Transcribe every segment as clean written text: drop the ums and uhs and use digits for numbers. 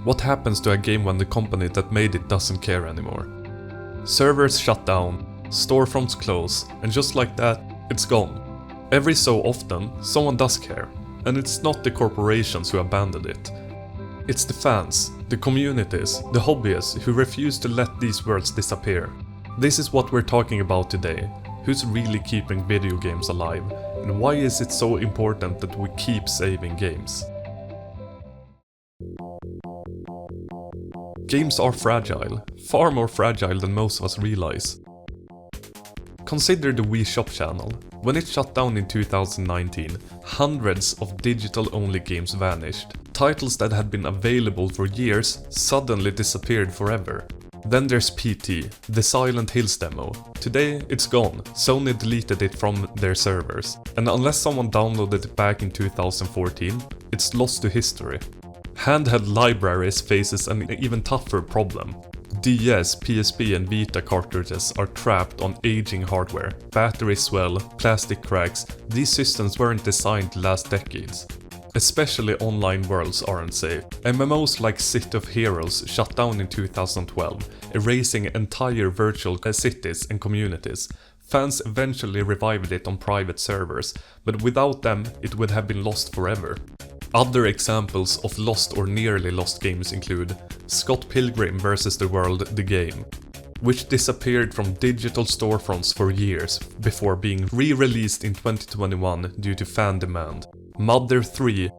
What happens to a game when the company that made it doesn't care anymore? Servers shut down, storefronts close, and just like that, it's gone. Every so often, someone does care, and it's not the corporations who abandoned it. It's the fans, the communities, the hobbyists who refuse to let these worlds disappear. This is what we're talking about today. Who's really keeping video games alive, and why is it so important that we keep saving games? Games are fragile, far more fragile than most of us realize. Consider the Wii Shop channel. When it shut down in 2019, hundreds of digital-only games vanished. Titles that had been available for years suddenly disappeared forever. Then there's PT, the Silent Hills demo. Today, it's gone. Sony deleted it from their servers. And unless someone downloaded it back in 2014, it's lost to history. Handheld libraries faces an even tougher problem. DS, PSP and Vita cartridges are trapped on aging hardware. Batteries swell, plastic cracks. These systems weren't designed to last decades. Especially online worlds aren't safe. MMOs like City of Heroes shut down in 2012, erasing entire virtual cities and communities. Fans eventually revived it on private servers, but without them it would have been lost forever. Other examples of lost or nearly lost games include Scott Pilgrim vs. the World: The Game, which disappeared from digital storefronts for years before being re-released in 2021 due to fan demand. Mother 3,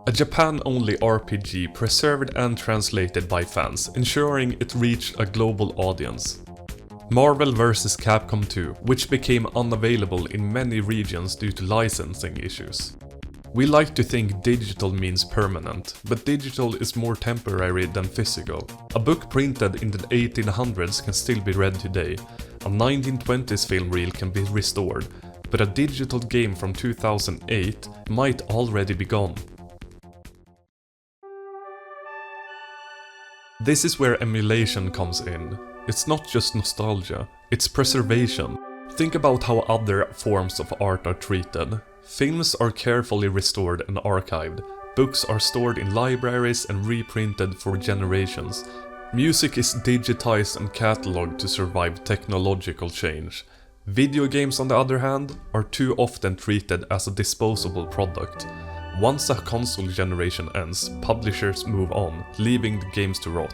a Japan-only RPG preserved and translated by fans, ensuring it reached a global audience. Marvel vs. Capcom 2, which became unavailable in many regions due to licensing issues. We like to think digital means permanent, but digital is more temporary than physical. A book printed in the 1800s can still be read today. A 1920s film reel can be restored, but a digital game from 2008 might already be gone. This is where emulation comes in. It's not just nostalgia, it's preservation. Think about how other forms of art are treated. Films are carefully restored and archived. Books are stored in libraries and reprinted for generations. Music is digitized and catalogued to survive technological change. Video games, on the other hand, are too often treated as a disposable product. Once a console generation ends, publishers move on, leaving the games to rot.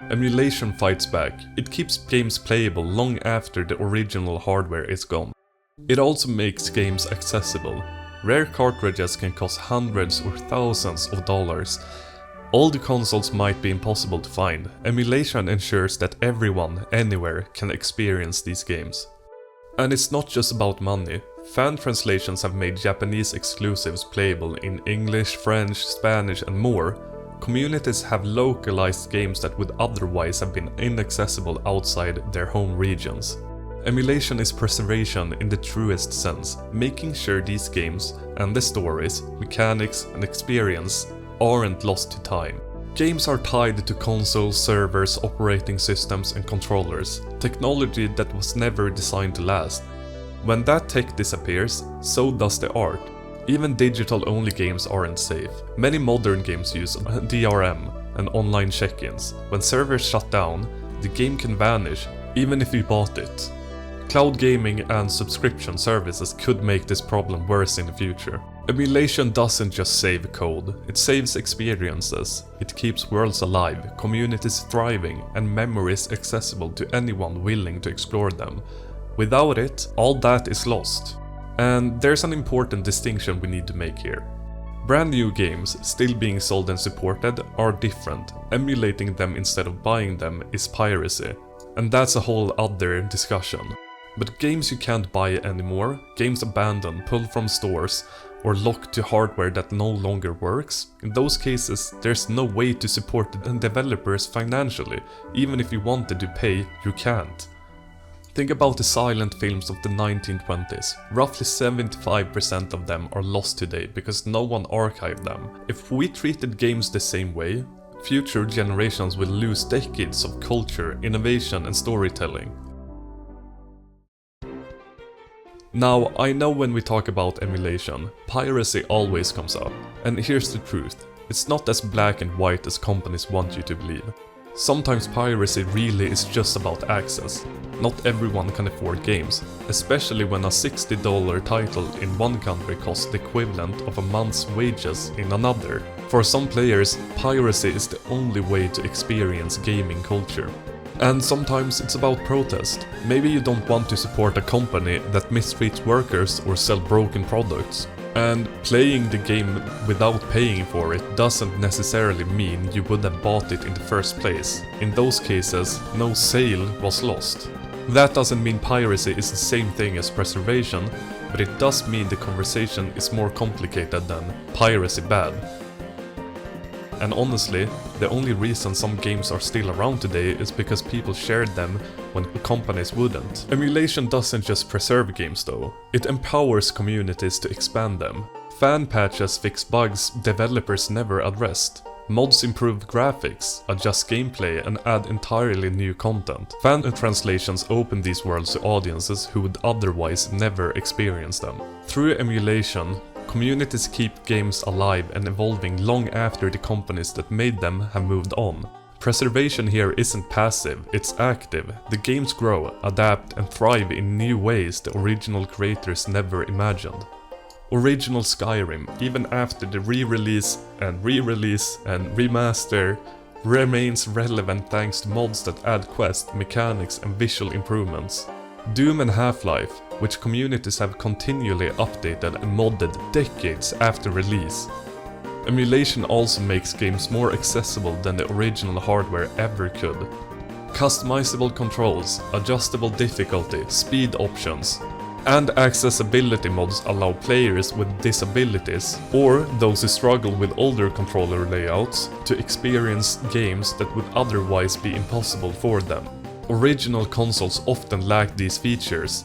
Emulation fights back. It keeps games playable long after the original hardware is gone. It also makes games accessible. Rare cartridges can cost hundreds or thousands of dollars. Old consoles might be impossible to find. Emulation ensures that everyone, anywhere, can experience these games. And it's not just about money. Fan translations have made Japanese exclusives playable in English, French, Spanish and more. Communities have localized games that would otherwise have been inaccessible outside their home regions. Emulation is preservation in the truest sense, making sure these games and the stories, mechanics and experience aren't lost to time. Games are tied to consoles, servers, operating systems and controllers, technology that was never designed to last. When that tech disappears, so does the art. Even digital-only games aren't safe. Many modern games use DRM and online check-ins. When servers shut down, the game can vanish, even if you bought it. Cloud gaming and subscription services could make this problem worse in the future. Emulation doesn't just save code, it saves experiences. It keeps worlds alive, communities thriving, and memories accessible to anyone willing to explore them. Without it, all that is lost. And there's an important distinction we need to make here. Brand new games, still being sold and supported, are different. Emulating them instead of buying them is piracy. And that's a whole other discussion. But games you can't buy anymore, games abandoned, pulled from stores, or locked to hardware that no longer works, in those cases there's no way to support the developers financially. Even if you wanted to pay, you can't. Think about the silent films of the 1920s. Roughly 75% of them are lost today because no one archived them. If we treated games the same way, future generations will lose decades of culture, innovation and storytelling. Now, I know when we talk about emulation, piracy always comes up. And here's the truth. It's not as black and white as companies want you to believe. Sometimes piracy really is just about access. Not everyone can afford games, especially when a $60 title in one country costs the equivalent of a month's wages in another. For some players, piracy is the only way to experience gaming culture. And sometimes it's about protest. Maybe you don't want to support a company that mistreats workers or sell broken products. And playing the game without paying for it doesn't necessarily mean you would have bought it in the first place. In those cases, no sale was lost. That doesn't mean piracy is the same thing as preservation, but it does mean the conversation is more complicated than piracy bad. And honestly, the only reason some games are still around today is because people shared them when companies wouldn't. Emulation doesn't just preserve games though, it empowers communities to expand them. Fan patches fix bugs developers never addressed. Mods improve graphics, adjust gameplay and add entirely new content. Fan translations open these worlds to audiences who would otherwise never experience them. Through emulation, communities keep games alive and evolving long after the companies that made them have moved on. Preservation here isn't passive, it's active. The games grow, adapt and thrive in new ways the original creators never imagined. Original Skyrim, even after the re-release and remaster, remains relevant thanks to mods that add quest, mechanics and visual improvements. Doom and Half-Life, which communities have continually updated and modded decades after release. Emulation also makes games more accessible than the original hardware ever could. Customizable controls, adjustable difficulty, speed options, and accessibility mods allow players with disabilities, or those who struggle with older controller layouts, to experience games that would otherwise be impossible for them. Original consoles often lack these features.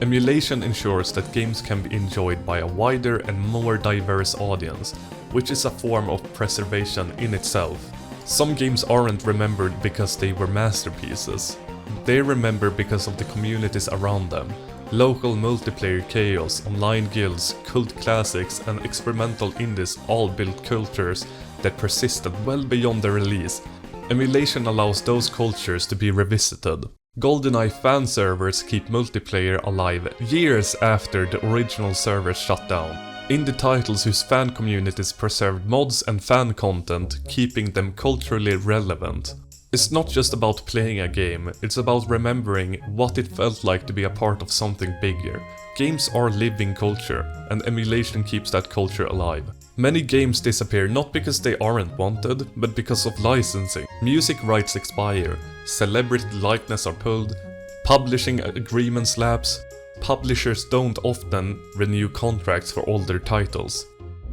Emulation ensures that games can be enjoyed by a wider and more diverse audience, which is a form of preservation in itself. Some games aren't remembered because they were masterpieces. They're remembered because of the communities around them. Local multiplayer chaos, online guilds, cult classics and experimental indies all built cultures that persisted well beyond the release. Emulation allows those cultures to be revisited. GoldenEye fan servers keep multiplayer alive years after the original servers shut down. Indie titles whose fan communities preserved mods and fan content, keeping them culturally relevant. It's not just about playing a game, it's about remembering what it felt like to be a part of something bigger. Games are living culture, and emulation keeps that culture alive. Many games disappear not because they aren't wanted, but because of licensing. Music rights expire, celebrity likeness are pulled, publishing agreements lapse. Publishers don't often renew contracts for older titles.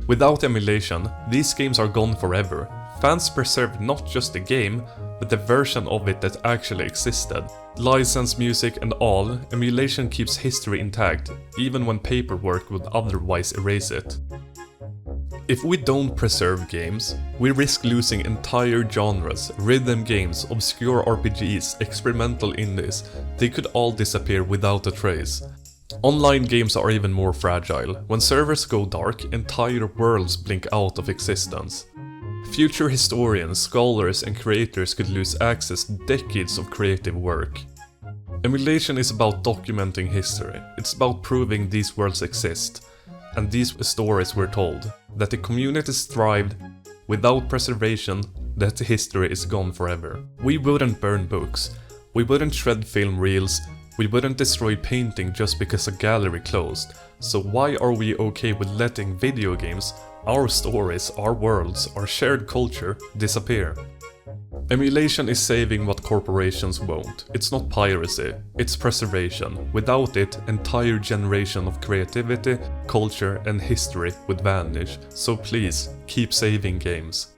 Without emulation, these games are gone forever. Fans preserve not just the game, but the version of it that actually existed. Licensed music and all, emulation keeps history intact, even when paperwork would otherwise erase it. If we don't preserve games, we risk losing entire genres, rhythm games, obscure RPGs, experimental indies. They could all disappear without a trace. Online games are even more fragile. When servers go dark, entire worlds blink out of existence. Future historians, scholars and creators could lose access to decades of creative work. Emulation is about documenting history. It's about proving these worlds exist. And these stories were told. That the communities thrived. Without preservation, that history is gone forever. We wouldn't burn books. We wouldn't shred film reels. We wouldn't destroy painting just because a gallery closed. So why are we okay with letting video games, our stories, our worlds, our shared culture, disappear? Emulation is saving what corporations won't. It's not piracy, it's preservation. Without it, entire generation of creativity, culture and history would vanish. So please, keep saving games.